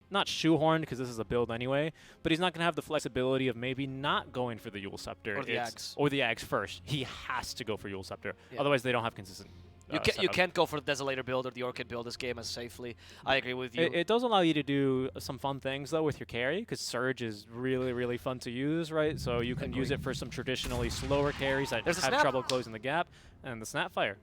not shoehorned because this is a build anyway, but he's not going to have the flexibility of maybe not going for the Yule Scepter. Or the Axe. Or the Axe first. He has to go for Yule Scepter. Yeah. Otherwise, they don't have consistent You can't go for the Desolator build or the Orchid build this game as safely. I agree with you. It does allow you to do some fun things, though, with your carry, because Surge is really, really fun to use, right? So you can use it for some traditionally slower carries that have trouble closing the gap, and the Snapfire.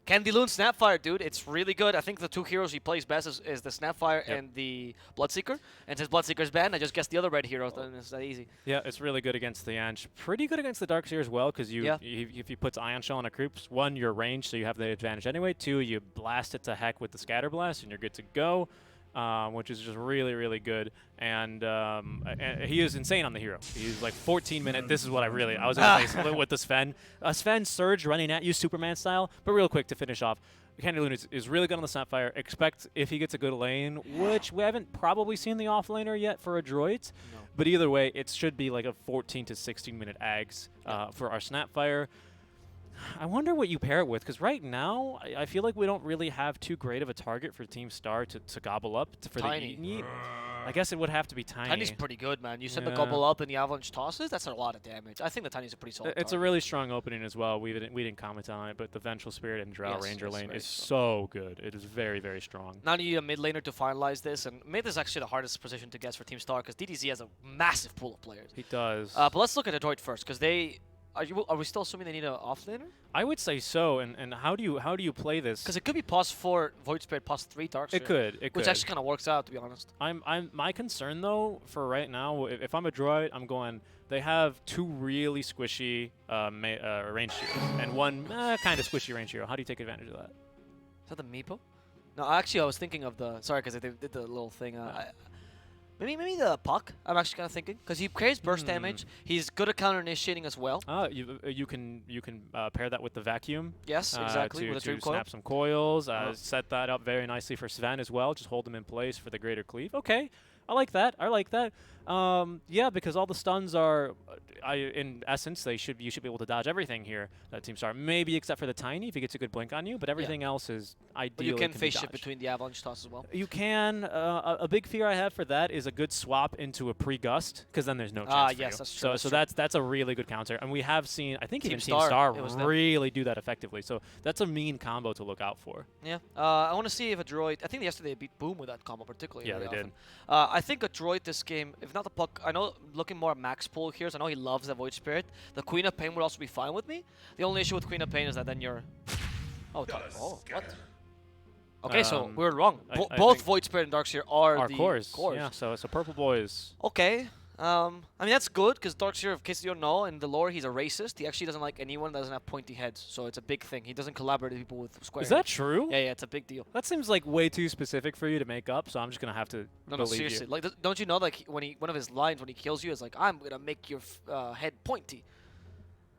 Candy Loon Snapfire, dude, it's really good. I think the two heroes he plays best is the Snapfire and the Bloodseeker. And since Bloodseeker's banned, I just guess the other red hero, then it's that easy. Yeah, it's really good against the Yanch. Pretty good against the Darkseer as well, because if you put Ion Shell on a Creeps, 1, you're ranged, so you have the advantage anyway. 2, you blast it to heck with the Scatter Blast, and you're good to go. Which is just really, really good. And he is insane on the hero. He's like 14-minute. This is what I was going to say with the Sven. Sven Surge running at you Superman style. But real quick to finish off, Candy Loon is really good on the Snapfire. Expect if he gets a good lane, which we haven't probably seen the offlaner yet for Adroit. No. But either way, it should be like a 14 to 16-minute Ags for our Snapfire. I wonder what you pair it with, because right now, I feel like we don't really have too great of a target for Team Star to gobble up for Tiny. the Eat. I guess it would have to be Tiny. Tiny's pretty good, man. You said the gobble up and the Avalanche tosses, that's a lot of damage. I think the Tiny's a pretty solid It's target. a really strong opening as well. We didn't comment on it, but the Vengeful Spirit and Drow Ranger lane is so good. It is very, very strong. Now you need a mid laner to finalize this, and mid is actually the hardest position to guess for Team Star, because DDZ has a massive pool of players. He does. But let's look at Adroit first, because they... Are we still assuming they need an offlaner? I would say so. And how do you play this? Because it could be +4 Void Spirit, +3 Darkseer. It could. Which actually kind of works out, to be honest. My concern though for right now, if I'm a Droid, I'm going. They have 2 really squishy range heroes and 1 kind of squishy range hero. How do you take advantage of that? Is that the Meepo? No, actually, I was thinking of the... Sorry, because they did the little thing. Maybe the Puck, I'm actually kind of thinking. Because he carries burst damage. He's good at counter-initiating as well. You can pair that with the Vacuum. Yes, exactly. With a Dream Coil. Snap some coils. Set that up very nicely for Sven as well. Just hold him in place for the greater cleave. Okay. I like that. Yeah, because all the stuns are, in essence, you should be able to dodge everything here. Team Star, maybe except for the Tiny if he gets a good blink on you, but everything else is ideal. But you can face shift between the Avalanche toss as well. You can. A big fear I have for that is a good swap into a pre-gust, because then there's no chance. Yes, for you. that's true. So that's a really good counter, and we have seen even Team Star really do that effectively. So that's a mean combo to look out for. Yeah. I want to see if Adroit. I think yesterday they beat Boom with that combo particularly. Yeah, they did. I think Adroit this game, if not the Puck, I know looking more at Max Pool here, so I know he loves the Void Spirit. The Queen of Pain would also be fine with me. The only issue with Queen of Pain is that then you're... Oh, what? Okay, so we were wrong. Both Void Spirit and Darkseer are the cores. Yeah, so Purple Boys. Okay. I mean, that's good, because Darkseer, in case you don't know, in the lore, he's a racist. He actually doesn't like anyone that doesn't have pointy heads, so it's a big thing. He doesn't collaborate with people with square Is heads. that true? Yeah, it's a big deal. That seems like way too specific for you to make up, so I'm just going to have to believe seriously. you. Like, don't you know, like, one of his lines when he kills you is like, I'm going to make your head pointy.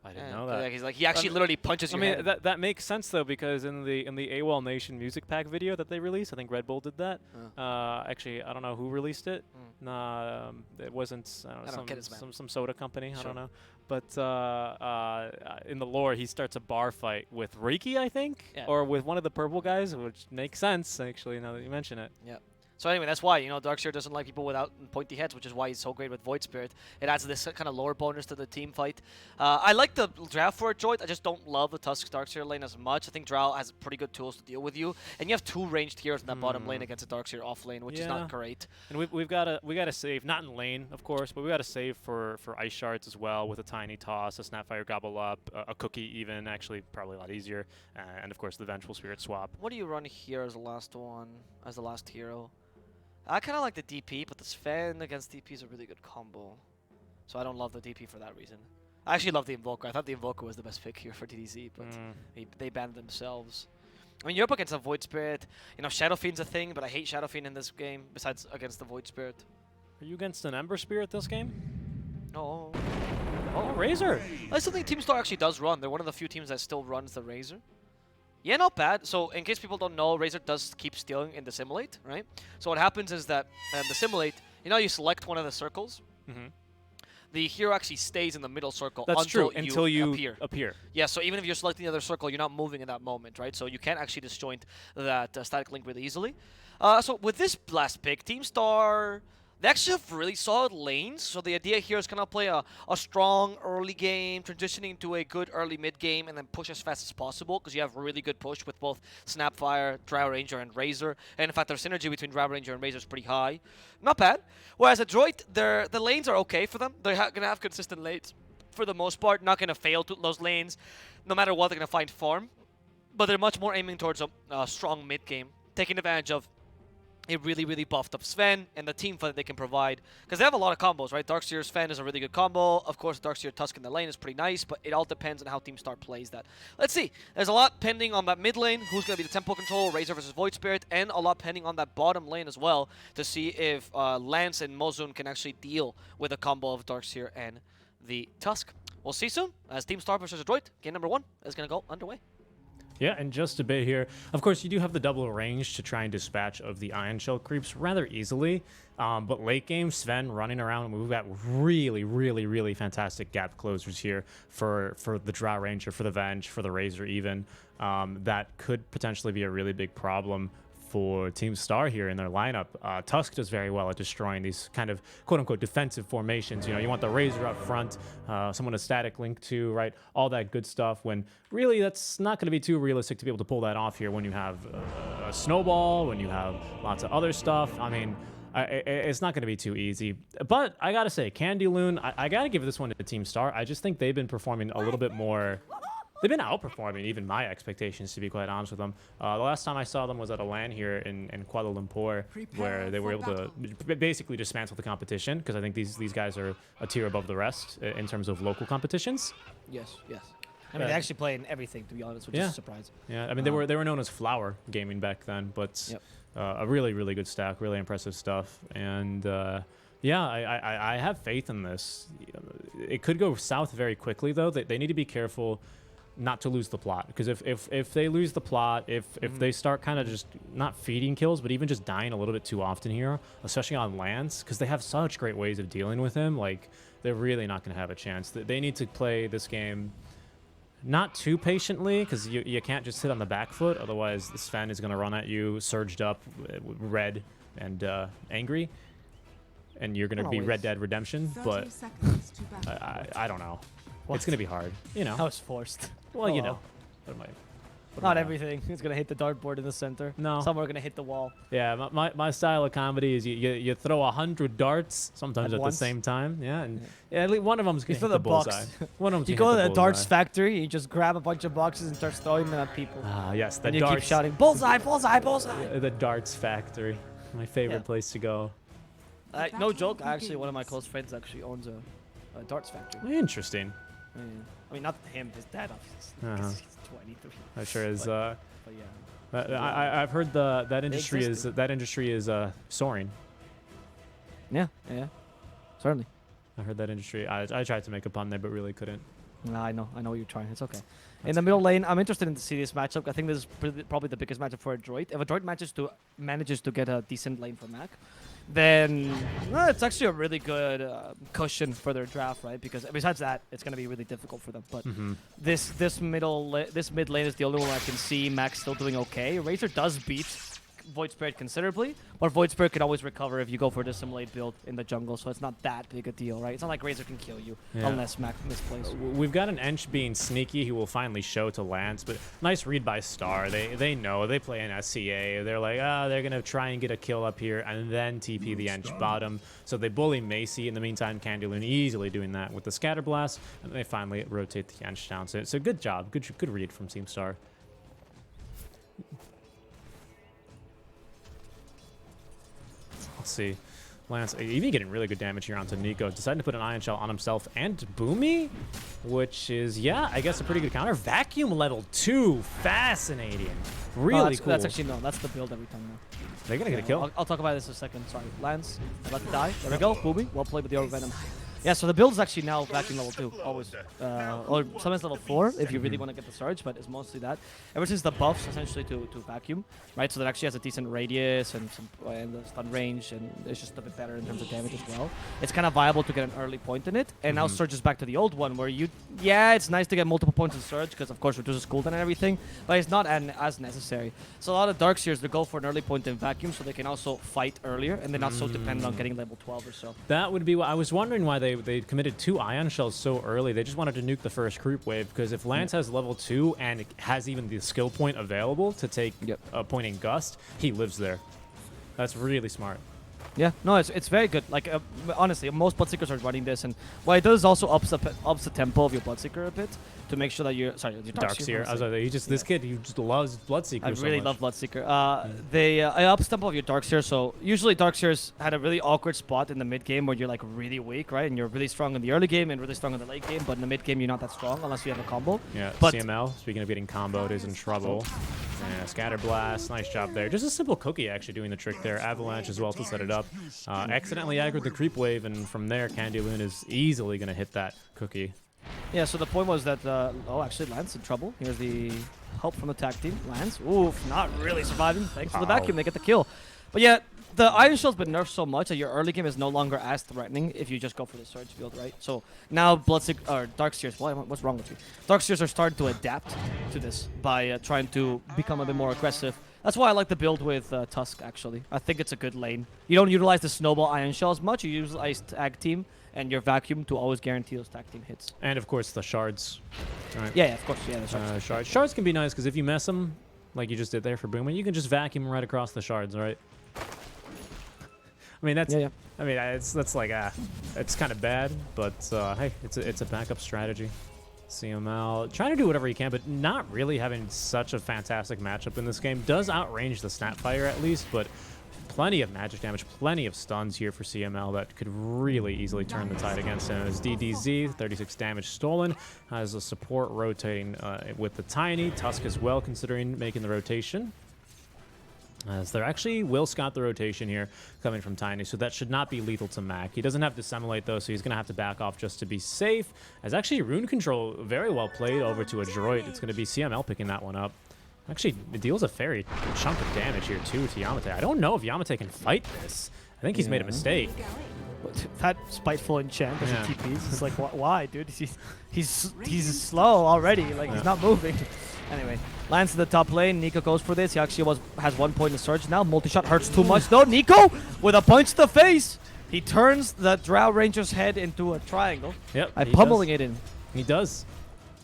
I didn't know that. Like, he's like, he actually literally punches your head. I mean, that makes sense though, because in the AWOL Nation music pack video that they released, I think Red Bull did that. Actually, I don't know who released it. Nah, it wasn't some soda company. Sure. I don't know. But in the lore, he starts a bar fight with Reiki, I think, or with one of the purple guys, which makes sense actually now that you mention it. Yeah. So anyway, that's why, Darkseer doesn't like people without pointy heads, which is why he's so great with Void Spirit. It adds this kind of lore bonus to the team fight. I like the draft for Adroit. I just don't love the Tusk Darkseer lane as much. I think Drow has pretty good tools to deal with you. And you have 2 ranged heroes in that bottom lane against a Darkseer off lane, which is not great. And we've got to save, not in lane, of course, but we got to save for Ice Shards as well, with a Tiny Toss, a Snapfire Gobble Up, a Cookie even, actually probably a lot easier, and of course the Vengeful Spirit swap. What do you run here as the last one, as the last hero? I kind of like the DP, but the Sven against DP is a really good combo. So I don't love the DP for that reason. I actually love the Invoker. I thought the Invoker was the best pick here for DDZ, but they banned themselves. I mean, you're up against a Void Spirit. Shadow Fiend's a thing, but I hate Shadow Fiend in this game, besides against the Void Spirit. Are you against an Ember Spirit this game? No. Oh, Razor! I still think Team Star actually does run. They're one of the few teams that still runs the Razor. Yeah, not bad. So, in case people don't know, Razor does keep stealing in the Simulate, right? So what happens is that the Simulate, you select one of the circles. The hero actually stays in the middle circle until you appear. Yeah, so even if you're selecting the other circle, you're not moving in that moment, right? So you can't actually disjoint that static link really easily. So with this last pick, Team Star, they actually have really solid lanes. So the idea here is kind of play a strong early game, transitioning to a good early mid game, and then push as fast as possible because you have really good push with both Snapfire, Drow Ranger, and Razor. And in fact, their synergy between Drow Ranger and Razor is pretty high. Not bad. Whereas Adroit, the lanes are okay for them. They're going to have consistent lanes for the most part. Not going to fail to those lanes. No matter what, they're going to find farm. But they're much more aiming towards a strong mid game, taking advantage of a really, really buffed up Sven and the team fight that they can provide. Because they have a lot of combos, right? Darkseer Sven is a really good combo. Of course, Darkseer Tusk in the lane is pretty nice, but it all depends on how Team Star plays that. Let's see. There's a lot pending on that mid lane. Who's going to be the tempo control, Razor versus Void Spirit, and a lot pending on that bottom lane as well to see if Lance and Mozun can actually deal with a combo of Darkseer and the Tusk. We'll see soon as Team Star versus Adroit. Game number 1 is going to go underway. Yeah, and just a bit here. Of course, you do have the double range to try and dispatch of the Ion Shell creeps rather easily. But late game, Sven running around, we've got really, really, really fantastic gap closers here for the Drow Ranger, for the Venge, for the Razor even. That could potentially be a really big problem for Team Star here in their lineup. Tusk does very well at destroying these kind of quote-unquote defensive formations. You know, you want the Razor up front, someone to static link to, right? All that good stuff, when really that's not going to be too realistic to be able to pull that off here when you have a snowball, when you have lots of other stuff. I mean, it's not going to be too easy. But I got to say, Candy Loon, I got to give this one to Team Star. I just think they've been performing a little bit more. They've been outperforming even my expectations, to be quite honest with them. The last time I saw them was at a LAN here in Kuala Lumpur, where they were able to basically dismantle the competition, because I think these guys are a tier above the rest in terms of local competitions. Yes, yes. I mean, they actually play in everything, to be honest, which is a surprise. Yeah, I mean, they were known as Flower Gaming back then, but a really, really good stack, really impressive stuff. And yeah, I have faith in this. It could go south very quickly, though. They need to be careful not to lose the plot, because if they lose the plot, if they start kind of just not feeding kills, but even just dying a little bit too often here, especially on Lance, because they have such great ways of dealing with him, like, they're really not going to have a chance. They need to play this game not too patiently, because you can't just sit on the back foot, otherwise the Sven is going to run at you surged up, red and angry, and you're going to be Red Dead Redemption. But I don't know. It's going to be hard, you know. That was forced. Well, you know. Not everything is going to hit the dartboard in the center. No. Some are going to hit the wall. Yeah, my style of comedy is you throw 100 darts, sometimes at the same time. Yeah, and at least one of them's going to hit the bullseye. One of them's you go to the darts factory, you just grab a bunch of boxes and start throwing them at people. Ah, yes, the and darts. You keep shouting, bullseye, bullseye, bullseye. The darts factory. My favorite place to go. No joke, actually, one of my close friends actually owns a darts factory. Interesting. Yeah. I mean, not him, his dad, obviously. He's 23. That sure is. But yeah. I've heard that industry is soaring. Yeah, certainly. I heard that industry. I tried to make a pun there, but really couldn't. No, I know you're trying. It's okay. In the middle lane, I'm interested to see this matchup. I think this is probably the biggest matchup for Adroit. If Adroit manages to get a decent lane for Mac, then it's actually a really good cushion for their draft, right? Because besides that, it's going to be really difficult for them. But this mid lane is the only one I can see Mac still doing okay. Razor does beat Void Spirit considerably, but Void Spirit can always recover if you go for the Assimilate build in the jungle, so it's not that big a deal, right? It's not like Razor can kill you unless Mac misplays. We've got an Ench being sneaky who will finally show to Lance, but nice read by Star. They know, they play in SCA. They're like, they're going to try and get a kill up here and then TP the Ench bottom. So they bully Macy. In the meantime, Candy Loon easily doing that with the Scatter Blast, and they finally rotate the Ench down. So good job. Good read from Team Star. Let's see. Lance even getting really good damage here onto Nico. Deciding to put an Ion Shell on himself and Boomy, which is, I guess a pretty good counter. Vacuum level 2. Fascinating. Really cool. That's actually, no, that's the build every time now. They're going to get a kill. I'll talk about this in a second. Sorry. Lance, about to die. There we go. Boomy. Well played with the Venom. Yeah, so the build is actually now vacuum level 2, always. Or sometimes level 4 if you really want to get the surge, but it's mostly that. Ever since the buffs essentially to vacuum, right? So that actually has a decent radius and the stun range, and it's just a bit better in terms of damage as well. It's kind of viable to get an early point in it, and now surge is back to the old one where it's nice to get multiple points in surge because of course reduces cooldown and everything, but it's not as necessary. So a lot of Darkseers, they go for an early point in vacuum so they can also fight earlier, and they're not so dependent on getting level 12 or so. That would be what I was wondering, why they committed 2 Ion Shells so early. They just wanted to nuke the first creep wave, because if Lance has level 2 and has even the skill point available to take a point in Gust, he lives there. That's really smart. Yeah, no, it's very good. Like, honestly, most Bloodseekers are running this, and what it does is also ups the tempo of your Bloodseeker a bit to make sure that you're your Darkseer. This kid, he just loves Bloodseeker. I really love Bloodseeker. It ups tempo of your Darkseer. So usually Darkseers had a really awkward spot in the mid game where you're like really weak, right? And you're really strong in the early game and really strong in the late game, but in the mid game you're not that strong unless you have a combo. Yeah, but CML, speaking of getting comboed, is in trouble. Yeah, Scatter Blast, nice job there. Just a simple cookie actually doing the trick there. Avalanche as well to set it up. Accidentally aggroed the creep wave, and from there Candyloon is easily going to hit that cookie. Yeah, so the point was that, actually Lance in trouble. Here's the help from the tag team. Lance, oof, not really surviving. Thanks to the vacuum, they get the kill. But yeah, the Iron Shell's been nerfed so much that your early game is no longer as threatening if you just go for the surge build, right? So now Darkseers, what's wrong with you? Darkseers are starting to adapt to this by trying to become a bit more aggressive. That's why I like the build with Tusk, actually. I think it's a good lane. You don't utilize the Snowball Iron Shell as much. You utilize Tag Team and your Vacuum to always guarantee those Tag Team hits. And of course the shards. Right. Yeah, of course. Yeah, the shards. Shards can be nice because if you mess them, like you just did there for Boomer, you can just vacuum right across the shards, right? I mean, that's I mean, that's like it's kind of bad, but hey, it's a backup strategy. CML trying to do whatever he can, but not really having such a fantastic matchup in this game. Does outrange the Snapfire at least, but plenty of magic damage, plenty of stuns here for CML that could really easily turn the tide against him. As DDZ, 36 damage stolen, has a support rotating with the Tiny. Tusk as well, considering making the rotation. As there actually will Scott the rotation here coming from Tiny, so that should not be lethal to Mac. He doesn't have Dissemblate though, so he's going to have to back off just to be safe. As actually Rune Control very well played over to Adroit. It's going to be CML picking that one up. Actually, it deals a fair chunk of damage here too to Yamate. I don't know if Yamate can fight this. I think he's made a mistake. That spiteful enchant as he TPs. It's like, why, dude? He's slow already. Like, he's not moving. Anyway, lands to the top lane. Nico goes for this. He actually has 1 point in surge now. Multi-shot hurts too much though. Nico with a punch to the face. He turns the Drow Ranger's head into a triangle. Yep. By pummeling it in. He does.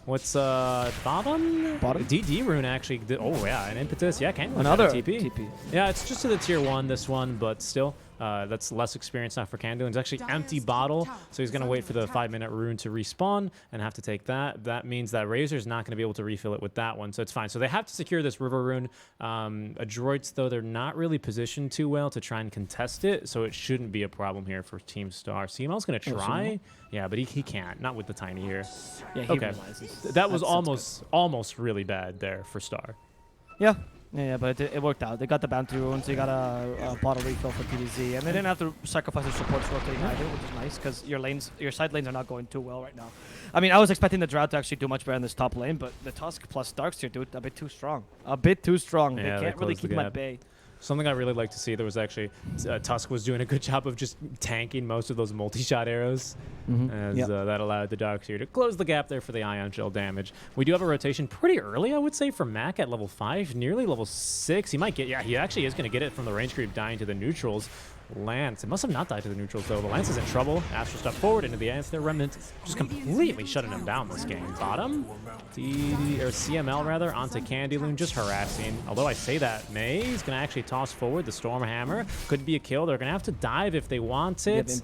What's bottom? Bottom? DD Rune actually did, oh yeah, an impetus. Yeah, can another TP. Yeah, it's just to the tier 1 this one, but still. That's less experience now for Candyloon. It's actually empty bottle, so he's going to wait for the 5-minute rune to respawn and have to take that. That means that Razor's not going to be able to refill it with that one, so it's fine. So they have to secure this River Rune. Adroits, though, they're not really positioned too well to try and contest it, so it shouldn't be a problem here for Team Star. CML's going to try. Yeah, but he can't. Not with the Tiny here. Yeah, he realizes. That was almost really bad there for Star. Yeah. Yeah, but it worked out. They got the bounty runes, they got a bottle refill for TDZ, and they didn't have to sacrifice their supports rotating either, which is nice, because your side lanes are not going too well right now. I mean, I was expecting the Drought to actually do much better in this top lane, but the Tusk plus Darkseer, dude, a bit too strong. A bit too strong. Yeah, they can't really keep him at bay. Something I really like to see, there was actually, Tusk was doing a good job of just tanking most of those multi-shot arrows, as that allowed the Darkseer to close the gap there for the Ion Shell damage. We do have a rotation pretty early, I would say, for Mac at level 5, nearly level 6. He might get, yeah, he actually is going to get it from the range creep dying to the neutrals. Lance, it must have not died to the neutrals though. The Lance is in trouble. Astral step forward into the Aether Remnant, just completely shutting him down this game. Bottom, CML rather, onto Candyloon, just harassing. Although I say that, May's gonna actually toss forward the Storm Hammer. Could be a kill. They're gonna have to dive if they want it.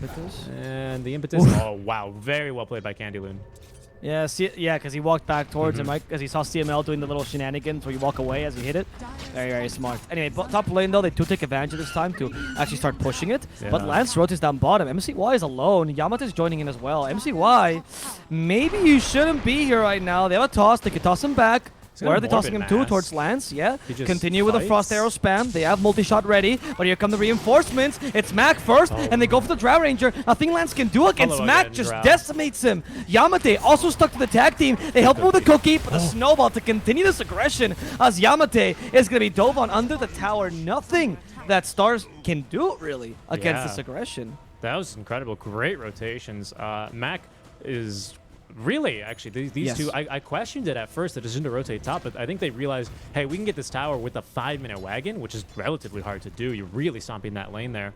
And the impetus. Oh wow, very well played by Candyloon. Yeah, because he walked back towards him, right? Because he saw CML doing the little shenanigans where you walk away as you hit it. Very, very smart. Anyway, top lane, though, they do take advantage of this time to actually start pushing it. Yeah. But Lance rotates down bottom. MCY is alone. Yamate's joining in as well. MCY, maybe you shouldn't be here right now. They have a toss. They can toss him back. Where are they tossing him to? Towards Lance, yeah. Continue with the Frost Arrow spam. They have multi-shot ready, but here come the reinforcements. It's Mac first, and they go for the Drow Ranger. Nothing Lance can do against Mac, just decimates him. Yamate also stuck to the tag team. They help him with the cookie, but the snowball to continue this aggression as Yamate is going to be dove on under the tower. Nothing that Stars can do, really, against this aggression. That was incredible. Great rotations. Mac is... Really, actually, these two, I questioned it at first, the decision to rotate top, but I think they realized, hey, we can get this tower with a 5-minute wagon, which is relatively hard to do. You're really stomping that lane there.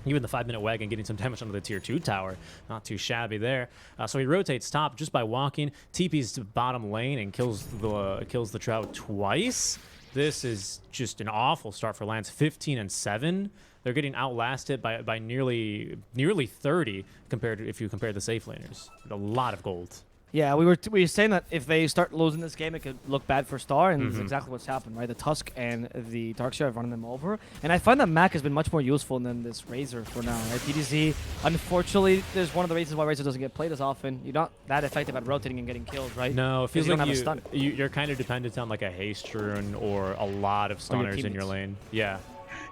Even the 5-minute wagon getting some damage onto the tier 2 tower. Not too shabby there. So he rotates top just by walking, TP's to bottom lane, and kills the Trout twice. This is just an awful start for Lance. 15-7. They're getting outlasted by nearly 30 compared to if you compare the safe laners. A lot of gold. Yeah, we were saying that if they start losing this game, it could look bad for Star, and that's exactly what's happened, right? The Tusk and the Darkseer have run them over, and I find that Mac has been much more useful than this Razor for now, right? DDZ, unfortunately, there's one of the reasons why Razor doesn't get played as often. You're not that effective at rotating and getting kills, right? No, it feels like you're kind of dependent on like a haste rune or a lot of stunners in your lane. Yeah.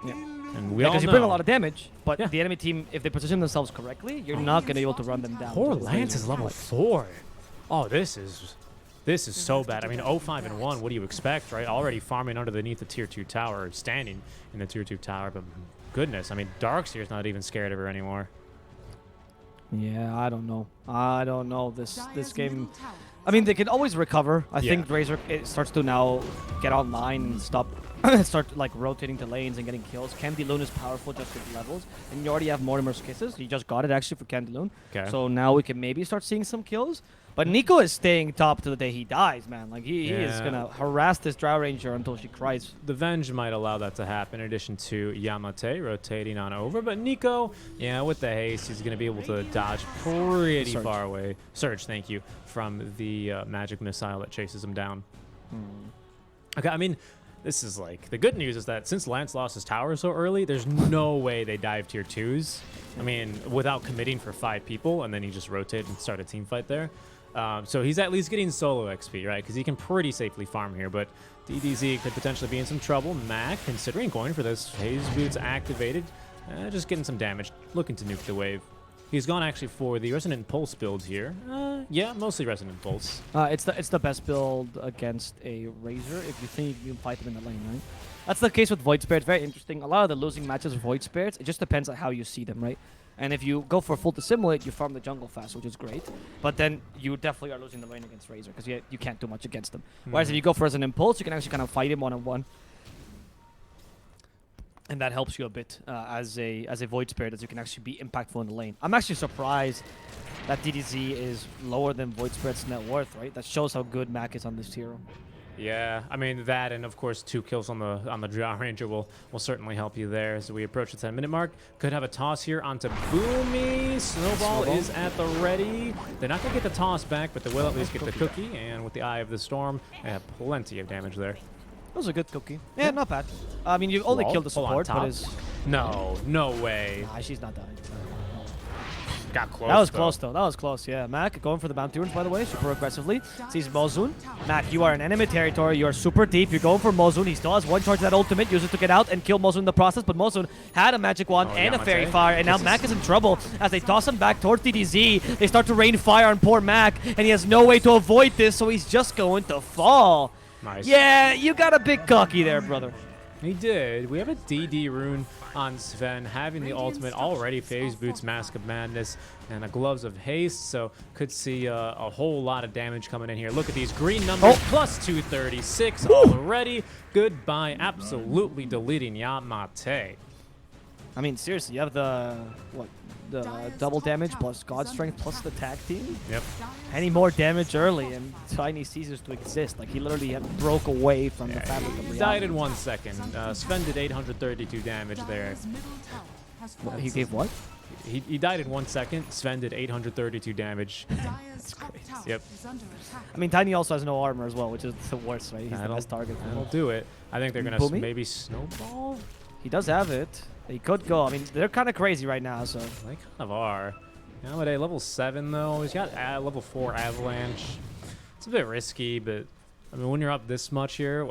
And because you bring a lot of damage, but the enemy team, if they position themselves correctly, you're not going to be able to run them down. Poor Lance is level 4. Oh, this is so bad. I mean, 0-5-1, what do you expect, right? Already farming underneath the tier 2 tower, standing in the tier 2 tower, but goodness, I mean, Darkseer's not even scared of her anymore. Yeah, I don't know. This game, I mean, they can always recover. I think Razor starts to now get online and start like rotating to lanes and getting kills. Candyloon is powerful just with levels, and you already have Mortimer's Kisses. You just got it actually for Candyloon. Okay. So now we can maybe start seeing some kills. But Nico is staying top to the day he dies, man. Like he is gonna harass this Drow Ranger until she cries. The Venge might allow that to happen in addition to Yamate rotating on over. But Nico, with the haste, he's gonna be able to dodge pretty far away. Surge, thank you, from the magic missile that chases him down. Okay, I mean, this is like, the good news is that since Lance lost his tower so early, there's no way they dive tier 2s. I mean, without committing for 5 people, and then he just rotate and start a team fight there. So he's at least getting solo XP, right? Because he can pretty safely farm here, but DDZ could potentially be in some trouble. Mac, considering going for this, Haze Boots activated, just getting some damage, looking to nuke the wave. He's gone actually for the Resonant Pulse build here. Yeah, mostly Resonant Pulse. It's the best build against a Razor if you think you can fight them in the lane, right? That's the case with Void Spirit. Very interesting. A lot of the losing matches with Void Spirits, it just depends on how you see them, right? And if you go for full dissimulate, you farm the jungle fast, which is great. But then you definitely are losing the lane against Razor because you can't do much against them. Whereas if you go for as an impulse, you can actually kind of fight him one-on-one. And that helps you a bit as a Void Spirit, as you can actually be impactful in the lane. I'm actually surprised that DDZ is lower than Void Spirit's net worth, right? That shows how good Mac is on this hero. Yeah, I mean that, and of course 2 kills on the Drow Ranger will certainly help you there as we approach the 10-minute mark. Could have a toss here onto Boomy. Snowball is at the ready. They're not gonna get the toss back, but they will at least get the cookie. And with the Eye of the Storm, they have plenty of damage there. That was a good cookie. Yeah, not bad. I mean, you only killed the support, but is no way. Nah, she's not dying. Got close. That was close, though. That was close, yeah. Mac going for the bounty runes, by the way, super aggressively. Sees Mozun. Mac, you are in enemy territory. You are super deep. You're going for Mozun. He still has 1 charge of that ultimate. Use it to get out and kill Mozun in the process, but Mozun had a magic wand and a fairy fire, and now Mac is in trouble as they toss him back towards DDZ. They start to rain fire on poor Mac, and he has no way to avoid this, so he's just going to fall. Nice. Yeah, you got a big cocky there, brother. He did. We have a DD rune on Sven, having the ultimate already. Phase Boots, Mask of Madness, and a Gloves of Haste, so could see a whole lot of damage coming in here. Look at these green numbers, plus 236 already. Goodbye, absolutely deleting Yamate. I mean, seriously, you have the double damage plus God Strength plus the tag team. Yep. Any more damage early, and Tiny ceases to exist. Like, he literally broke away from the fabric of reality. He died in 1 second. Sven did 832 damage there. He gave what? He died in 1 second. Sven did 832 damage. That's crazy. Yep. I mean, Tiny also has no armor as well, which is the worst, right? He's the best target. That'll do it. I think they're going to maybe snowball. He does have it. He could go. I mean, they're kind of crazy right now, so. They kind of are. Nowadays, level 7, though. He's got level 4 Avalanche. It's a bit risky, but I mean, when you're up this much here,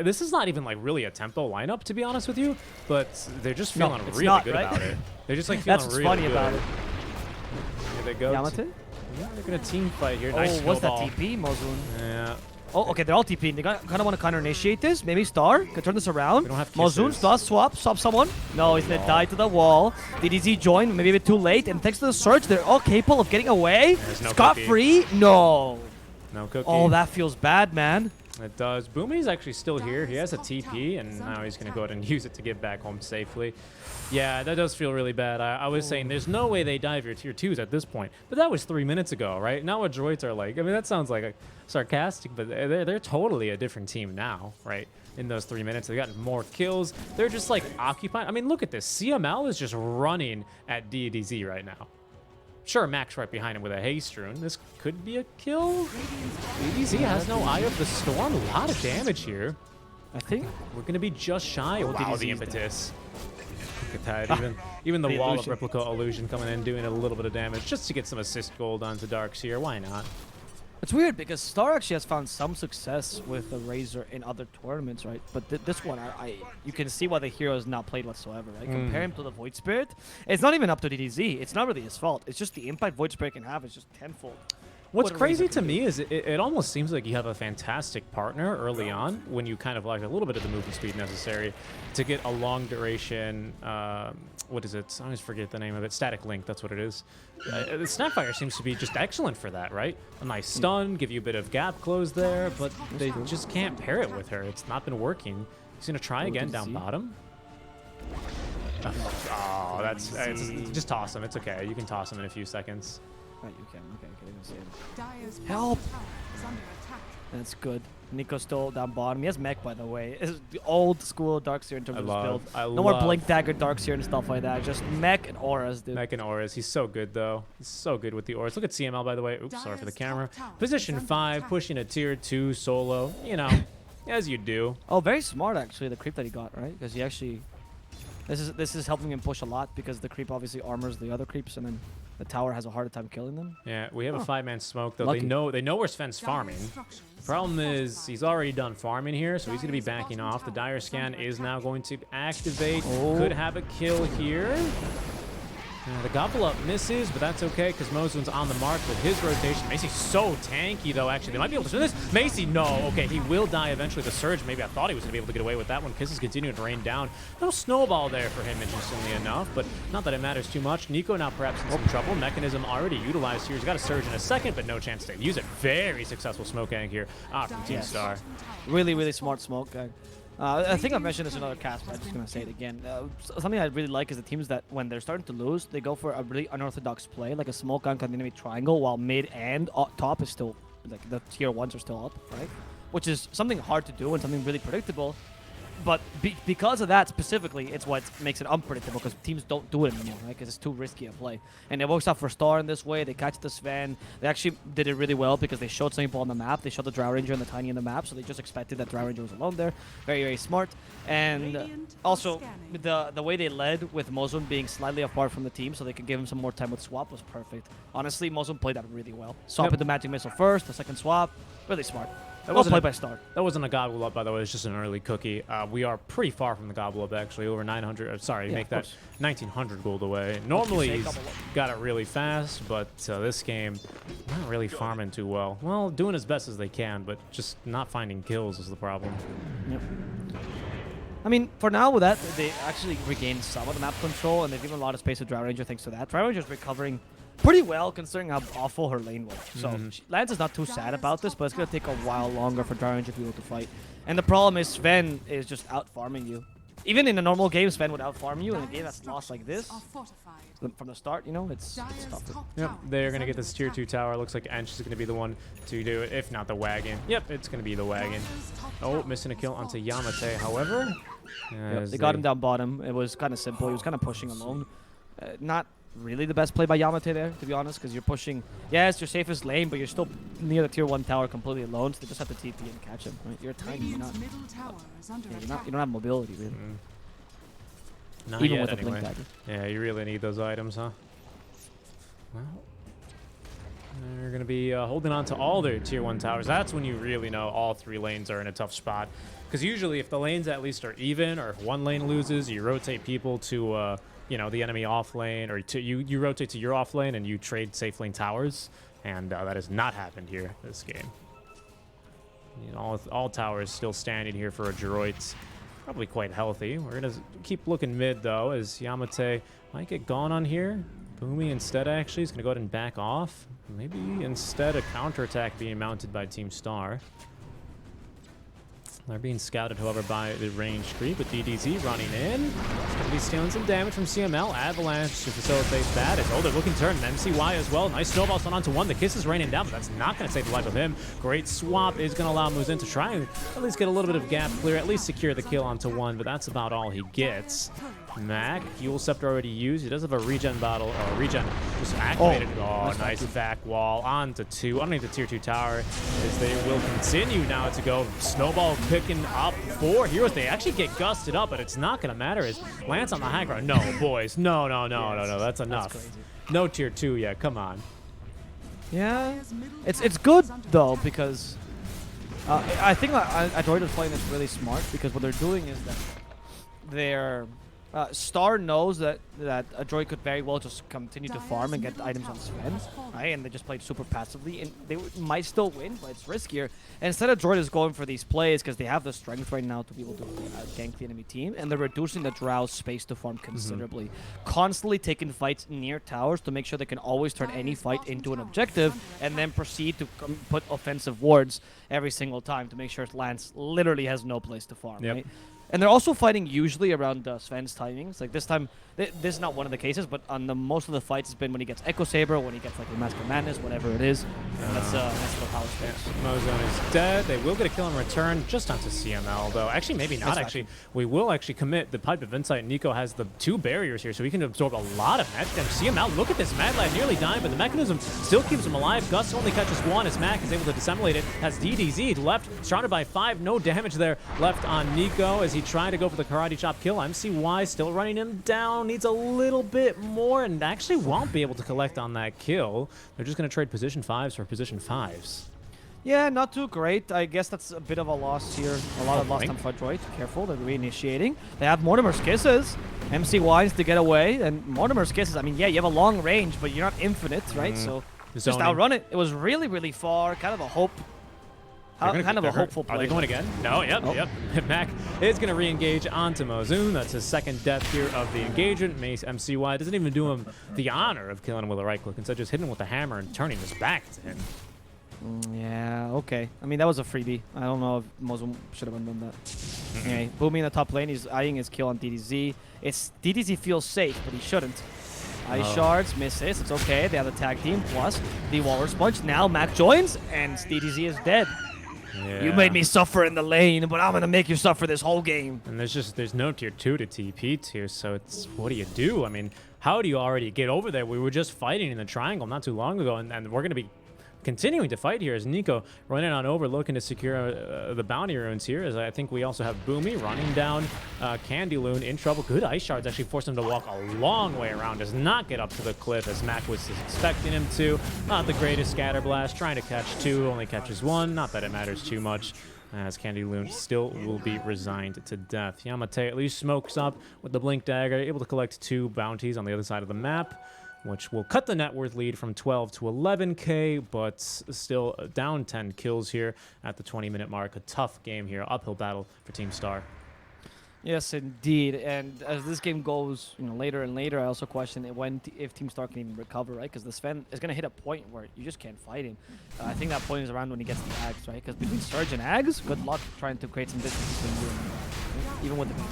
this is not even like really a tempo lineup, to be honest with you. But they're just feeling really good about it. They're just like feeling That's what's really funny good about it. Here they go. Yamate? Yeah, they're gonna team fight here. Oh, Nice what's that snowball. TP, Mozun? Yeah. Oh, okay, they're all TPing. They kind of want to counter-initiate this. Maybe Star could turn this around. We don't have Mozun kisses. does swap someone. No, he's going to die to the wall. DDZ join, maybe a bit too late. And thanks to the surge, they're all capable of getting away. There's no Scot-free? No. No cookie. Oh, that feels bad, man. It does. Boomy's actually still here. He has a TP, and now he's going to go ahead and use it to get back home safely. Yeah, that does feel really bad. I was saying there's no way they dive your tier 2s at this point. But that was 3 minutes ago, right? Now Adroits are like, I mean, that sounds like sarcastic, but they're totally a different team now, right? In those 3 minutes, they've gotten more kills. They're just like occupied. I mean, look at this. CML is just running at DDZ right now. Sure, Max right behind him with a haste rune. This could be a kill. DDZ has no Eye of the Storm. A lot of damage here. I think We're going to be just shy. Wow, DDZ the is impetus. Look at that. Even the wall illusion. of Replica Illusion coming in, doing a little bit of damage just to get some assist gold onto Darks here. Why not? it's weird because Star actually has found some success with the Razor in other tournaments, right? But this one, you can see why the hero is not played whatsoever, right? Compare him to the Void Spirit. It's not even up to DDZ. It's not really his fault. It's just the impact Void Spirit can have is just tenfold. What's What a crazy Razor to can me is it almost seems like you have a fantastic partner early on when you kind of lack a little bit of the movement speed necessary to get a long duration, what is it? I always forget the name of it. Static Link, that's what it is. The Snapfire seems to be just excellent for that, right? A nice stun, give you a bit of gap close there, but they just can't pair it with her. It's not been working. He's going to try again down bottom. Oh, that's just toss him. It's okay. You can toss him in a few seconds. Right, you can. Okay, I didn't see him. Help! That's good. Nico still down bottom. He has mech, by the way. It's the old school Darkseer in terms of his build. No more Blink Dagger Darkseer and stuff like that. Just mech and auras, dude. Mech and auras. He's so good, though. He's so good with the auras. Look at CML, by the way. Oops, sorry for the camera. Position 5, pushing a tier 2 solo. You know, as you do. Oh, very smart, actually, the creep that he got, right? Because he actually... This is helping him push a lot because the creep obviously armors the other creeps, and then the tower has a harder time killing them. Yeah, we have a 5-man smoke, though. Lucky. They know where Sven's farming. Problem is, he's already done farming here, so he's going to be backing off. The Dire Scan is now going to activate. Could have a kill here. The gobble up misses, but that's okay because Mozun's on the mark with his rotation. Macy's so tanky, though, actually. They might be able to swing this. Macy, no. Okay, he will die eventually. The surge, maybe I thought he was going to be able to get away with that one. Kisses continuing to rain down. No snowball there for him, interestingly enough, but not that it matters too much. Nico now perhaps in some trouble. Mechanism already utilized here. He's got a surge in a second, but no chance to use it. Very successful smoke gang here from Team Star. Really, really smart smoke gang. I think I've mentioned this in another cast, but I'm just going to say it again. Something I really like is the teams that, when they're starting to lose, they go for a really unorthodox play, like a smoke gun enemy triangle, while mid and top is still, like the tier 1s are still up, right? Which is something hard to do and something really predictable. But because of that specifically, it's what makes it unpredictable because teams don't do it anymore, right? Because it's too risky a play. And it works out for Star in this way. They catch the Sven. They actually did it really well because they showed some people on the map. They showed the Drow Ranger and the Tiny in the map, so they just expected that Drow Ranger was alone there. Very, very smart. And also, the way they led with Mozun being slightly apart from the team so they could give him some more time with swap was perfect. Honestly, Mozun played that really well. Swap with the Magic Missile first, the second swap. Really smart. That was played by Star. That wasn't a gobble up, by the way. It's just an early cookie. We are pretty far from the gobble up, actually. Over 900. Sorry, make that 1900 gold away. Normally, he's got it really fast, but this game, not really farming too well. Well, doing as best as they can, but just not finding kills is the problem. Yep. I mean, for now, with that, they actually regained some of the map control, and they've given a lot of space to Drow Ranger thanks to that. Drow Ranger's recovering pretty well considering how awful her lane was. So Lance is not too sad about this, but it's going to take a while longer for Drow Ranger to be able to fight. And the problem is Sven is just out-farming you. Even in a normal game, Sven would out-farm you. In a game that's lost like this, from the start, you know, it's tough. Yep, they're going to get this tier 2 tower. Looks like Ench is going to be the one to do it, if not the wagon. Yep, it's going to be the wagon. Oh, missing a kill onto Yamate, however. They got him down bottom. It was kind of simple. He was kind of pushing alone. Not really the best play by Yamate there, to be honest, because you're pushing. Yeah, it's your safest lane, but you're still near the tier 1 tower completely alone, so they just have to TP and catch him. Right? You're tiny. You're not, you don't have mobility, really. Not even yet, with a anyway. Blink Dagger. Yeah, you really need those items, huh? Well, They're going to be holding on to all their tier 1 towers. That's when you really know all 3 lanes are in a tough spot. Because usually if the lanes at least are even, or if one lane loses, you rotate people to, you know, the enemy off lane, or you rotate to your off lane and you trade safe lane towers. And that has not happened here this game. You know, all towers still standing here for Adroit. Probably quite healthy. We're going to keep looking mid, though, as Yamate might get gone on here. Boomy instead, actually, is going to go ahead and back off. Maybe instead a counterattack being mounted by Team Star. They're being scouted, however, by the range creep with DDZ running in. Going to be stealing some damage from CML. Avalanche to facilitate that. As they're looking to turn. MCY as well. Nice snowball on onto one. The kiss is raining down, but that's not going to save the life of him. Great swap is going to allow Muzin to try and at least get a little bit of gap clear, at least secure the kill onto one, but that's about all he gets. Mac, Fuel Scepter already used. He does have a regen bottle, or regen just activated. Oh, nice back wall onto 2, underneath the tier 2 tower, as they will continue now to go. Snowball picking up 4 heroes. They actually get gusted up, but it's not going to matter as Lance on the high ground. No, boys. No. That's enough. That's no tier 2 yet. Come on. Yeah, it's good, though, because I think Adroit is playing this really smart, because what they're doing is that they're... Star knows that Adroit could very well just continue to farm and get items on Sven, right? And they just played super passively, and they might still win, but it's riskier. And instead, Adroit is going for these plays because they have the strength right now to be able to gank the enemy team, and they're reducing the Drow's space to farm considerably. Constantly taking fights near towers to make sure they can always turn any fight into an objective, and then proceed to put offensive wards every single time to make sure Lance literally has no place to farm, right? And they're also fighting usually around Sven's timings. Like this time, this is not one of the cases, but on the most of the fights, it's been when he gets Echo Saber, when he gets like the Mask of Madness, whatever it is. And that's the power space. Mozone is dead. They will get a kill in return, just onto CML, though. Actually, maybe not. Actually, we will actually commit the Pipe of Insight. Nico has the 2 barriers here, so he can absorb a lot of magic damage. CML, look at this. Mad Lad nearly dying, but the mechanism still keeps him alive. Gus only catches 1 as Mac is able to dissemblate it. Has DDZ left, surrounded by 5. No damage there left on Nico as he tried to go for the karate chop kill. MCY still running him down. Needs a little bit more and actually won't be able to collect on that kill. They're just going to trade position 5s for position 5s. Yeah, not too great. I guess that's a bit of a loss here. A lot of lost time for Adroit. Careful, they're reinitiating. They have Mortimer's Kisses. MCY needs to get away. And Mortimer's Kisses, I mean, yeah, you have a long range, but you're not infinite, right? So just outrun it. It was really, really far. Kind of a hope. Kind of a hopeful play. Are they going again? No, yep. Mac is going to re-engage onto Mozoon. That's his second death here of the engagement. Mace MCY doesn't even do him the honor of killing him with a right click. Instead, just hitting him with a hammer and turning his back to him. Yeah, okay. I mean, that was a freebie. I don't know if Mozoon should have done that. Anyway, Boomy in the top lane. He's eyeing his kill on DDZ. DDZ feels safe, but he shouldn't. Ice Shards, misses. It's okay. They have the tag team. Plus, the Walrus Punch. Now Mac joins, and DDZ is dead. Yeah. You made me suffer in the lane, but I'm going to make you suffer this whole game. And there's no tier 2 to TP to, so it's, what do? I mean, how do you already get over there? We were just fighting in the triangle not too long ago, and we're going to be continuing to fight here as Nico running on over, looking to secure the bounty runes here, as I think we also have Boomy running down Candy Loon in trouble. Good Ice Shards actually forced him to walk a long way around, does not get up to the cliff as Mac was expecting him to. Not the greatest Scatter Blast, trying to catch 2, only catches 1. Not that it matters too much, as Candy Loon still will be resigned to death. Yamate at least smokes up with the Blink Dagger, able to collect 2 bounties on the other side of the map, which will cut the net worth lead from 12 to 11k, but still down 10 kills here at the 20-minute mark. A tough game here, uphill battle for Team Star. Yes, indeed. And as this game goes, later and later, I also question if Team Star can even recover, right? Because the Sven is going to hit a point where you just can't fight him. I think that point is around when he gets the Ags, right? Because between Surge and Ags, good luck trying to create some distance between you and him, even with the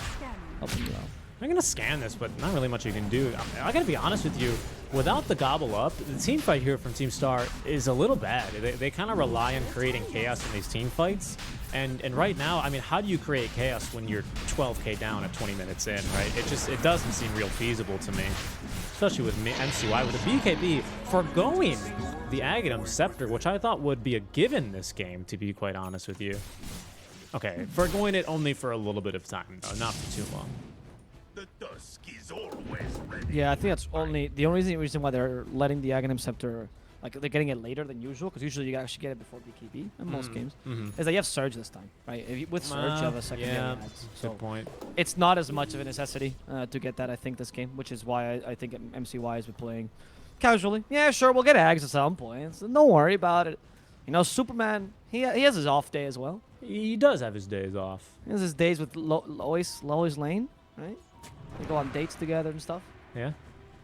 helping you out. I'm going to scan this, but not really much you can do. I got to be honest with you. Without the gobble up, the team fight here from Team Star is a little bad. They kind of rely on creating chaos in these team fights. And right now, I mean, how do you create chaos when you're 12k down at 20 minutes in, right? It doesn't seem real feasible to me. Especially with MCY, with the BKB foregoing the Aghanim Scepter, which I thought would be a given this game, to be quite honest with you. Okay, foregoing it only for a little bit of time, though, not for too long. The dusk is always ready. Yeah, I think that's the only reason why they're letting the Aghanim Scepter like they're getting it later than usual, because usually you actually get it before BKB in most games. Mm-hmm. Is that you have Surge this time, right? If you, with Surge, you have a secondary ads. So good point. it's not as much of a necessity to get that, I think, this game, which is why I think MCY has been playing casually. Yeah, sure, we'll get Ags at some point, so don't worry about it. You know, Superman, he has his off day as well. He does have his days off. He has his days with Lois Lane, right? They go on dates together and stuff. Yeah,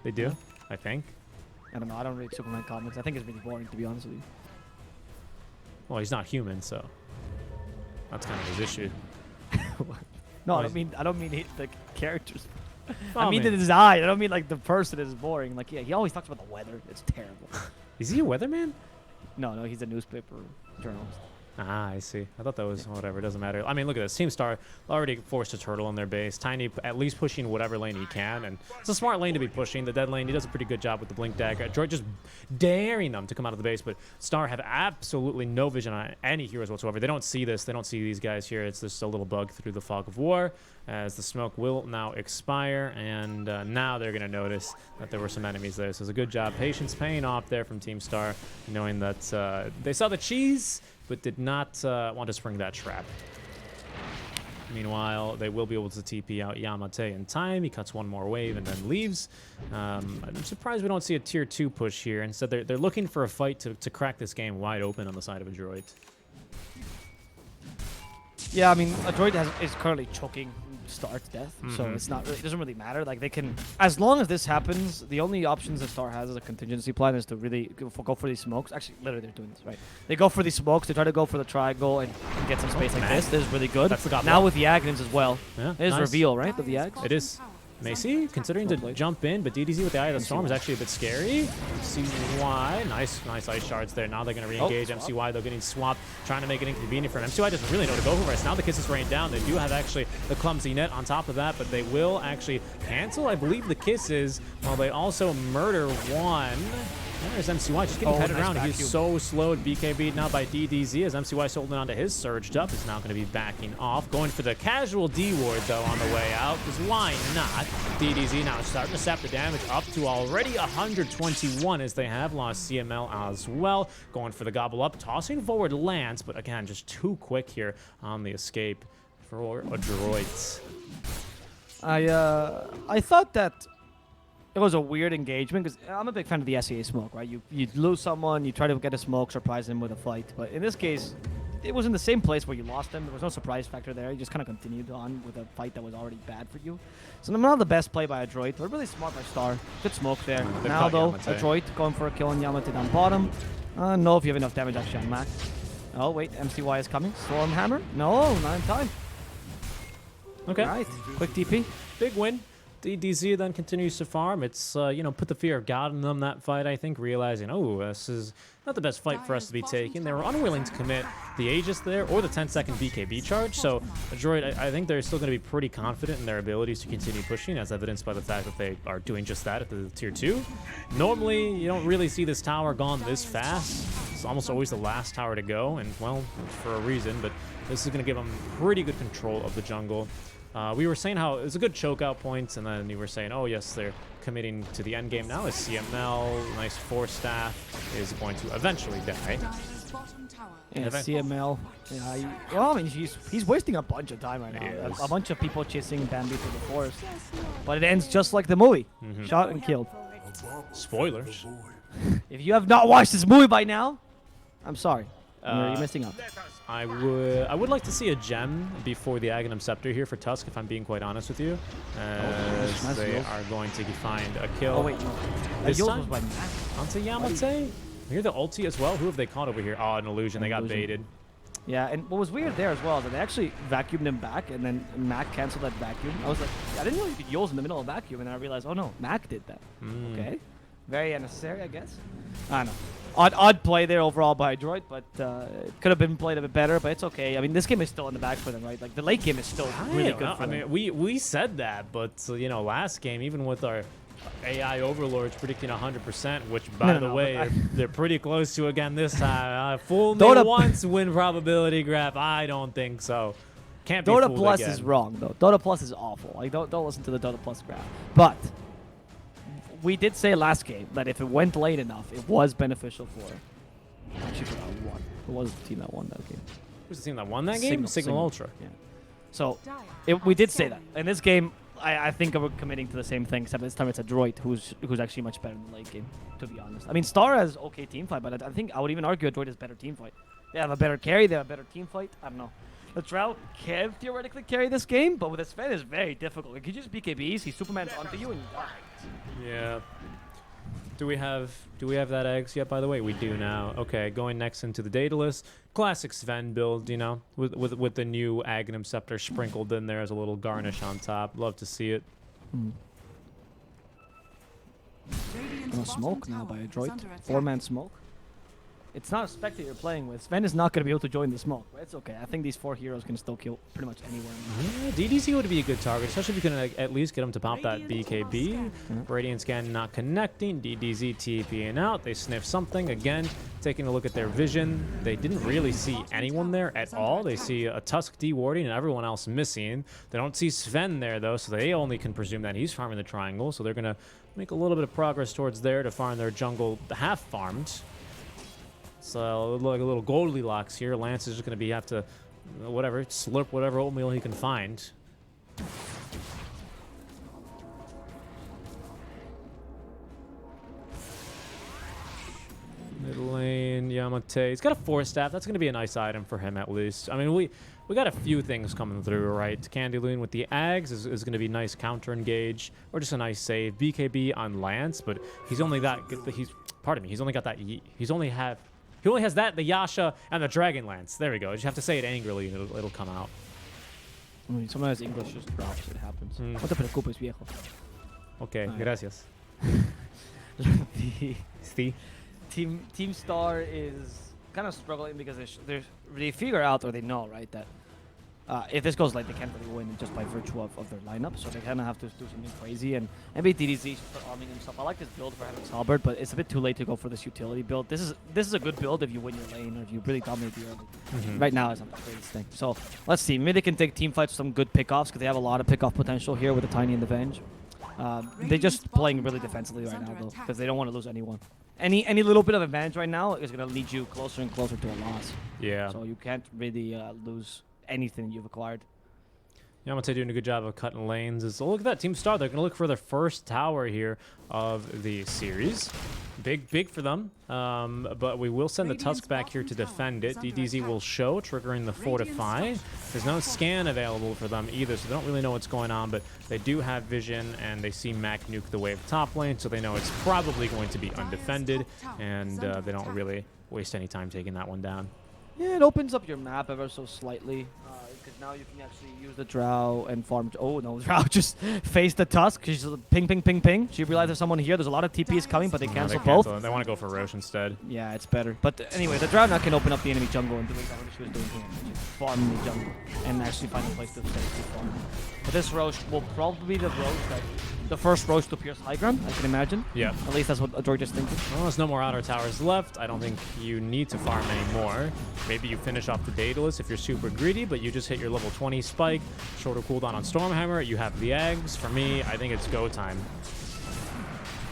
they do, Yeah. I think. I don't know. I don't read Superman comics. I think it's really boring, to be honest with you. Well, he's not human, so that's kind of his issue. No, Well, I don't mean the characters. Well, I mean the design. I don't mean like the person is boring. Like, yeah, he always talks about the weather. It's terrible. Is he a weatherman? No, he's a newspaper journalist. Ah, I see. I thought that was whatever. It doesn't matter. I mean, look at this. Team Star already forced a turtle in their base. Tiny at least pushing whatever lane he can, and it's a smart lane to be pushing. The dead lane, he does a pretty good job with the blink dagger. Adroit just daring them to come out of the base, but Star have absolutely no vision on any heroes whatsoever. They don't see this. They don't see these guys here. It's just a little bug through the fog of war, as the smoke will now expire, and now they're going to notice that there were some enemies there. So it's a good job. Patience paying off there from Team Star, knowing that they saw the cheese, but did not want to spring that trap. Meanwhile, they will be able to TP out Yamate in time. He cuts one more wave and then leaves. I'm surprised we don't see a tier 2 push here. Instead, they're looking for a fight to crack this game wide open on the side of Adroit. Yeah, I mean, Adroit is currently choking Star to death, so it's not really, it doesn't really matter. Like, they can, as long as this happens, the only options that Star has as a contingency plan is to really go for these smokes. Actually, literally, they're doing this, right? They go for these smokes, they try to go for the triangle and get some space like this. This is really good. That's the now with the Agnins as well. Yeah, It is nice. reveal, right, of the Ags? It is. Macy, considering to jump in, but DDZ with the Eye of the Storm is actually a bit scary. MCY, nice ice shards there. Now they're going to re-engage MCY, though, getting swapped, trying to make it inconvenient for him. MCY doesn't really know to go for it. Now the kisses rain down. They do have actually the clumsy net on top of that, but they will actually cancel, I believe, the kisses, while they also murder one. There's MCY just getting headed around. He's so slowed. BKB now by DDZ as MCY holding on to his surged up. Is now going to be backing off. Going for the casual D ward though on the way out. Because why not? DDZ now starting to sap the damage up to already 121 as they have lost CML as well. Going for the gobble up. Tossing forward Lance. But again, just too quick here on the escape for Adroit. I thought that it was a weird engagement, because I'm a big fan of the SEA smoke, right? You lose someone, you try to get a smoke, surprise them with a fight. But in this case, it was in the same place where you lost them. There was no surprise factor there. You just kind of continued on with a fight that was already bad for you. So not the best play by Adroit, but really smart by Star. Good smoke there. Now though, Adroit going for a kill on Yamate down bottom. I don't know if you have enough damage actually on Mac. Oh wait, MCY is coming. Stormhammer? No, not in time. Okay. All right, quick TP. Big win. DDZ then continues to farm. It's, you know, put the fear of God in them, that fight, I think, realizing, oh, this is not the best fight for us to be taking. They were unwilling to commit the Aegis there or the 10-second BKB charge. So, Adroit, I think they're still going to be pretty confident in their abilities to continue pushing, as evidenced by the fact that they are doing just that at the tier 2. Normally, you don't really see this tower gone this fast. It's almost always the last tower to go, and, well, for a reason, but this is going to give them pretty good control of the jungle. We were saying how it was a good chokeout point, and then you were saying, oh yes, they're committing to the end game now. As CML, nice force staff, is going to eventually die. Yeah, CML. Yeah, well, I mean, he's wasting a bunch of time right now. A bunch of people chasing Bambi through the forest, but it ends just like the movie: shot and killed. Spoilers. If you have not watched this movie by now, I'm sorry. You're missing out. I would like to see a gem before the Aghanim Scepter here for Tusk, if I'm being quite honest with you. As they are going to find a kill. Oh wait, no. This time was by Mac. onto Yamate. Hear the ulti as well. Who have they caught over here? Oh, an illusion. They got baited. Yeah, and what was weird there as well is that they actually vacuumed him back, and then Mac canceled that vacuum. I was like, I didn't know you could Yols in the middle of a vacuum, and then I realized, oh no, Mac did that. Okay. Very unnecessary, I guess. I don't know. Odd play there overall by Adroit, but it could have been played a bit better, but it's okay. I mean, this game is still in the bag for them, right? Like, the late game is still really good for them. I mean, we said that, but, you know, last game, even with our AI overlords predicting 100%, which, by the way, they're pretty close to again this time. Fool me once, win probability graph. I don't think so. Can't be Dota fooled Plus again. is wrong, though. Dota Plus is awful. Like, don't listen to the Dota Plus graph. But we did say last game that if it went late enough, it was beneficial for. Actually, forgot one. Who was the team that won that game? Who's the team that won that game? Signal Ultra. Yeah. So we did say that. In this game, I think we're committing to the same thing, except this time it's Adroit who's actually much better in the late game, to be honest. I mean, Star has okay team fight, but I think I would even argue Adroit is better team fight. They have a better carry, they have a better team fight. I don't know. The Drow can theoretically carry this game, but with his Sven, it's very difficult. Like, he just BKBs, he Superman's onto you, and you die. Yeah. Do we have that eggs yet? By the way, we do now. Okay, going next into the Daedalus, classic Sven build, you know, with the new Aghanim Scepter sprinkled in there as a little garnish on top. Love to see it. No smoke now by Adroit. 4-man smoke. It's not a Spectre you're playing with. Sven is not going to be able to join the smoke, but it's okay. I think these 4 heroes can still kill pretty much anywhere. Yeah, DDZ would be a good target, especially if you can at least get him to pop that BKB. Radiant Scan not connecting. DDZ TPing out. They sniff something. Again, taking a look at their vision. They didn't really see anyone there at all. They see a Tusk dewarding and everyone else missing. They don't see Sven there, though, so they only can presume that he's farming the triangle. So they're going to make a little bit of progress towards there to farm their jungle half farmed. So like a little Goldilocks here. Lance is just going to have to, whatever, slurp whatever oatmeal he can find. Mid lane, Yamate. He's got a 4-staff. That's going to be a nice item for him at least. I mean, we got a few things coming through, right? Candyloon with the Ags is going to be nice counter engage, or just a nice save. BKB on Lance, but he's only got he's only got that. He only has that, the Yasha, and the Dragon Lance. There we go. You just have to say it angrily, and it'll come out. I mean, sometimes English just drops. It happens. No te preocupes, viejo. Okay, gracias. the Team Star is kind of struggling because they figure out, or they know, right, that if this goes late, they can't really win just by virtue of their lineup. So they kind of have to do something crazy. And maybe DDZ for arming himself. I like this build for having Salbert, but it's a bit too late to go for this utility build. This is a good build if you win your lane or if you really dominate the early. Right now, it's not the greatest thing. So let's see. Maybe they can take team fights with some good pickoffs because they have a lot of pickoff potential here with the Tiny and the Venge. They're just playing really defensively right now, though, because they don't want to lose anyone. Any little bit of advantage right now is going to lead you closer and closer to a loss. Yeah. So you can't really lose anything you've acquired. Yamate doing a good job of cutting lanes. Look at that Team Star. They're going to look for their first tower here of the series. Big for them. But we will send the Tusk back here to defend it. DDZ will show, triggering the fortify. There's no scan available for them either, so they don't really know what's going on, but they do have vision, and they see Mac nuke the wave top lane, so they know it's probably going to be undefended, and they don't really waste any time taking that one down. Yeah, it opens up your map ever so slightly. Because now you can actually use the Drow and farm. Oh no, Drow just faced the Tusk. She's ping, ping, ping, ping. She realized there's someone here. There's a lot of TPs coming, but they cancel both. They want to go for Roche instead. Yeah, it's better. But anyway, the Drow now can open up the enemy jungle and do exactly what she was doing here. She's farming the jungle and actually find a place to stay to farm. But this Roche will probably be the Roche that the first Roche to pierce high ground, I can imagine. Yeah. At least that's what Adroit is thinking. Well, there's no more outer towers left. I don't think you need to farm anymore. Maybe you finish off the Daedalus if you're super greedy, but you just hit your level 20 spike. Shorter cooldown on Stormhammer. You have the eggs. For me, I think it's go time.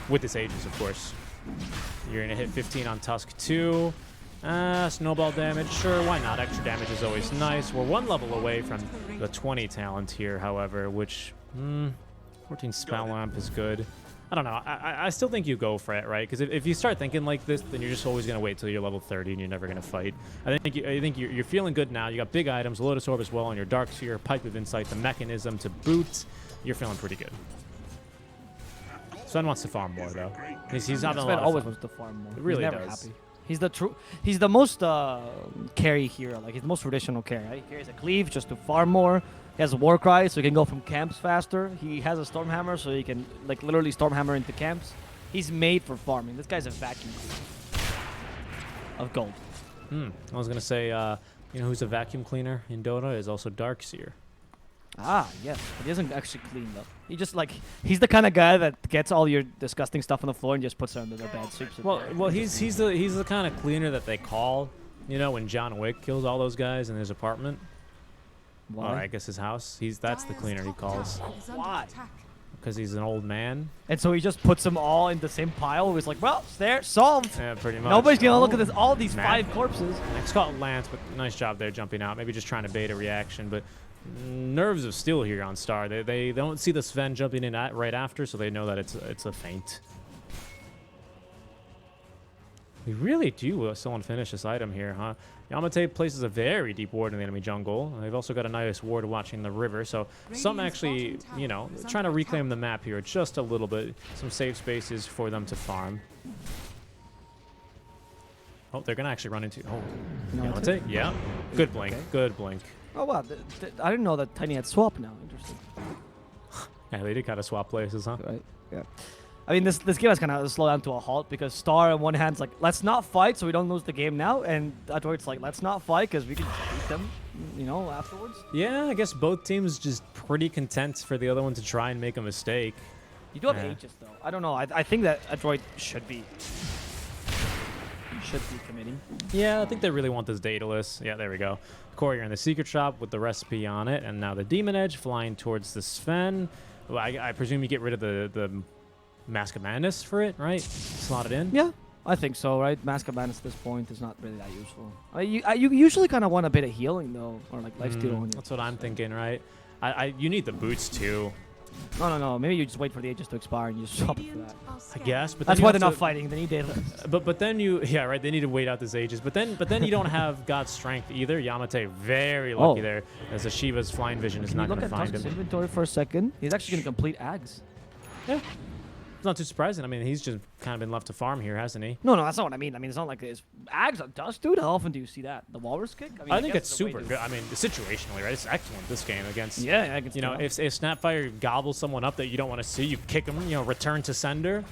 With this Aegis, of course. You're going to hit 15 on Tusk too. Snowball damage. Sure, why not? Extra damage is always nice. We're 1 level away from the 20 talent here, however, which... 14 Spell Lamp is good. I don't know. I still think you go for it, right? Because if you start thinking like this, then you're just always going to wait till you're level 30 and you're never going to fight. I think you're feeling good now. You got big items, Lotus Orb as well on your Dark Sphere, Pipe of Insight, the mechanism to boot. You're feeling pretty good. Sven wants to farm more though. He's having a lot of always fun. wants to farm more. He really He's never does. happy. He's the most carry hero. Like he's the most traditional carry. Right? He carries a cleave just to farm more. He has a war cry, so he can go from camps faster. He has a Stormhammer, so he can like literally Stormhammer into camps. He's made for farming. This guy's a vacuum of gold. I was gonna say, you know who's a vacuum cleaner in Dota is also Darkseer. Ah, yes, but he doesn't actually clean though. He just he's the kind of guy that gets all your disgusting stuff on the floor and just puts it under their bed. Sweeps it. Well, he's the kind of cleaner that they call, you know, when John Wick kills all those guys in his apartment. Why? Or I guess his house. That's the cleaner he calls. Why? because he's an old man. And so he just puts them all in the same pile. He's like, well, it's there, solved. Yeah, pretty much. Nobody's going to look at this. All these 5 corpses. Next call Lance, but nice job there jumping out. Maybe just trying to bait a reaction, but nerves of steel here on Star. They don't see the Sven jumping in right after, so they know that it's a feint. We really do still want to finish this item here, huh? Yamate places a very deep ward in the enemy jungle. They've also got a nice ward watching the river, so some actually, you know, trying to reclaim the map here just a little bit. Some safe spaces for them to farm. Oh, they're going to actually run into... Oh, Yamate? Yeah. Good blink. Okay. Good blink. Oh, wow. I didn't know that Tiny had swap now. Interesting. Yeah, they did kind of swap places, huh? Right. Yeah. I mean, this game has kind of slowed down to a halt because Star on one hand's like, let's not fight so we don't lose the game now, and Adroit's like, let's not fight because we can beat them, you know, afterwards. Yeah, I guess both teams just pretty content for the other one to try and make a mistake. You do have Aegis, though. I don't know. I think that Adroit should be committing. Yeah, I think they really want this Daedalus. Yeah, there we go. Courier in the secret shop with the recipe on it, and now the Demon Edge flying towards the Sven. Well, I presume you get rid of the Mask of Madness for it, right? Slot it in? Yeah, I think so, right? Mask of Madness at this point is not really that useful. You usually kind of want a bit of healing, though, or like lifesteal on you. That's what I'm thinking, right? You need the boots, too. No. Maybe you just wait for the Aegis to expire and you just swap it for that. I guess, but that's why they're not fighting. They need Daedalus. But then yeah, right. They need to wait out this Aegis. But then you don't have God's strength either. Yamate very lucky there, as the Shiva's flying vision is not going to find him. Look at Tusk's inventory for a second. He's actually going to complete Ags. Yeah. It's not too surprising. I mean, he's just kind of been left to farm here, hasn't he? No, that's not what I mean. I mean, it's not like it's Ags on Dust, dude. How often do you see that? The Walrus kick? I think it's super good. I mean, situationally, right? It's excellent this game against. Yeah, against. You know, if Snapfire gobbles someone up that you don't want to see, you kick him. You know, return to sender,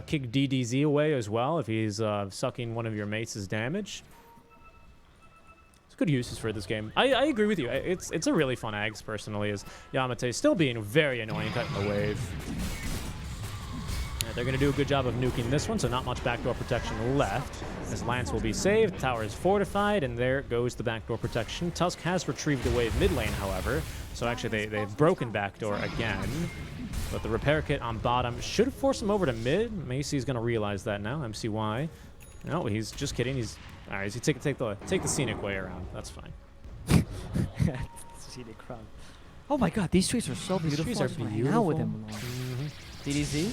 kick DDZ away as well if he's sucking one of your mates' damage. It's good uses for this game. I agree with you. It's a really fun Ags personally. As Yamate still being very annoying cutting the wave. They're going to do a good job of nuking this one, so not much backdoor protection left. As Lance will be saved, the tower is fortified, and there goes the backdoor protection. Tusk has retrieved the wave mid lane, however, so actually they've broken backdoor again. But the repair kit on bottom should force him over to mid. Macy's going to realize that now, MCY. No, he's just kidding. All right, take the scenic way around. That's fine. Scenic route. Oh my god, these trees are so beautiful. These trees are beautiful. Now with him DDZ.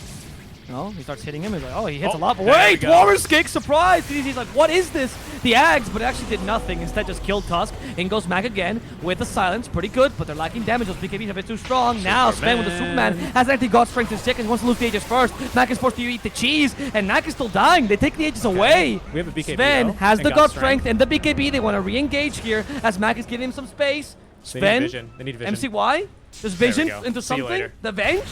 No, he starts hitting him. He's like, oh, he hits a lot. But wait, Walrus kick, surprise! DDZ's like, what is this? The Ags, but it actually did nothing. Instead, just killed Tusk. In goes Mac again with the silence. Pretty good, but they're lacking damage. Those BKBs are a bit too strong. Now, Sven with the Superman has actually got strength in seconds. Wants to lose the Aegis first. Mac is forced to eat the cheese, and Mac is still dying. They take the Aegis away. We have a BKB, Sven though, has the God strength and the BKB. They want to re-engage here as Mac is giving him some space. Sven, they need vision. MCY, there's vision into something. The Venge.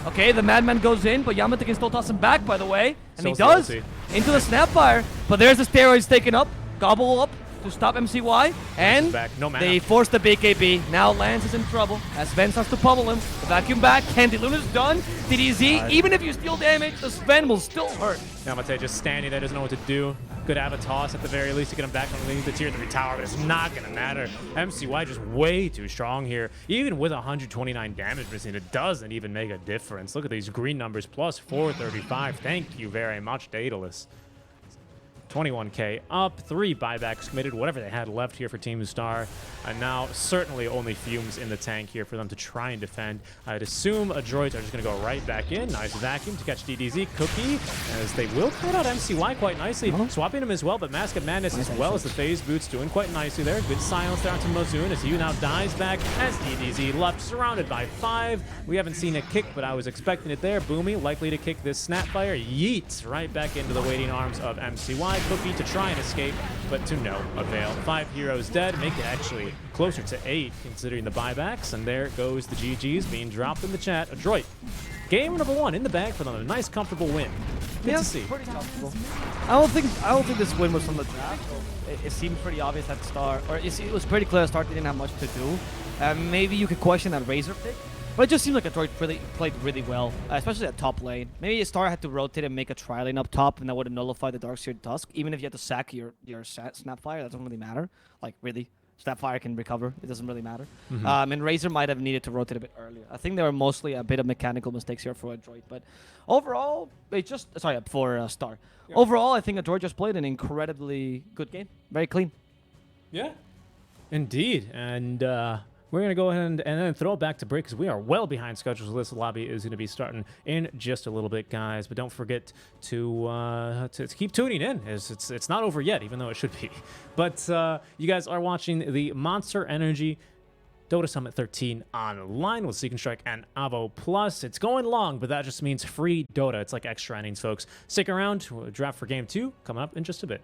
Okay, the Madman goes in, but Yamate can still toss him back, by the way. And he does. Into the Snapfire. But there's the steroids taken up. Gobble up to stop MCY. And they force the BKB. Now Lance is in trouble as Sven starts to pummel him. The vacuum back. Candy Luna's done. DDZ, even if you steal damage, the Sven will still hurt. Yamate just standing there, doesn't know what to do. Could have a toss at the very least to get him back underneath the tier 3 tower, but it's not going to matter. MCY just way too strong here. Even with 129 damage missing, it doesn't even make a difference. Look at these green numbers, plus 435. Thank you very much, Daedalus. 21k up, 3 buybacks committed, whatever they had left here for Team Star. And now certainly only fumes in the tank here for them to try and defend. I'd assume Adroit are just going to go right back in. Nice vacuum to catch DDZ. Cookie, as they will cut out MCY quite nicely. Swapping him as well, but Mask of Madness as well as the phase boots doing quite nicely there. Good silence there onto Mozoon as he now dies back as DDZ left, surrounded by 5. We haven't seen a kick, but I was expecting it there. Boomy likely to kick this Snapfire. Yeet right back into the waiting arms of MCY. Cookie to try and escape, but to no avail. 5 heroes dead, make it actually closer to 8 considering the buybacks, and there goes the GGs being dropped in the chat. Adroit, game number 1 in the bag for them. A nice, comfortable win. Good to see. Pretty comfortable. I don't think this win was from the draft. It seemed pretty obvious at the start, or it was pretty clear at the start they didn't have much to do. Maybe you could question that Razor pick. But it just seemed like Adroit played really well, especially at top lane. Maybe Star had to rotate and make a tri-lane up top, and that would have nullified the Darkseer Tusk. Even if you had to sack your Snapfire, that doesn't really matter. Like, really. Snapfire can recover. It doesn't really matter. And Razor might have needed to rotate a bit earlier. I think there were mostly a bit of mechanical mistakes here for Adroit. But overall, for Star. Yeah. Overall, I think Adroit just played an incredibly good game. Very clean. Yeah, indeed. And we're going to go ahead and then throw it back to break because we are well behind schedule. So this lobby is going to be starting in just a little bit, guys. But don't forget to keep tuning in. It's not over yet, even though it should be. But you guys are watching the Monster Energy Dota Summit 13 online with SeekNStrike and Avo Plus. It's going long, but that just means free Dota. It's like extra innings, folks. Stick around. We'll draft for Game 2 coming up in just a bit.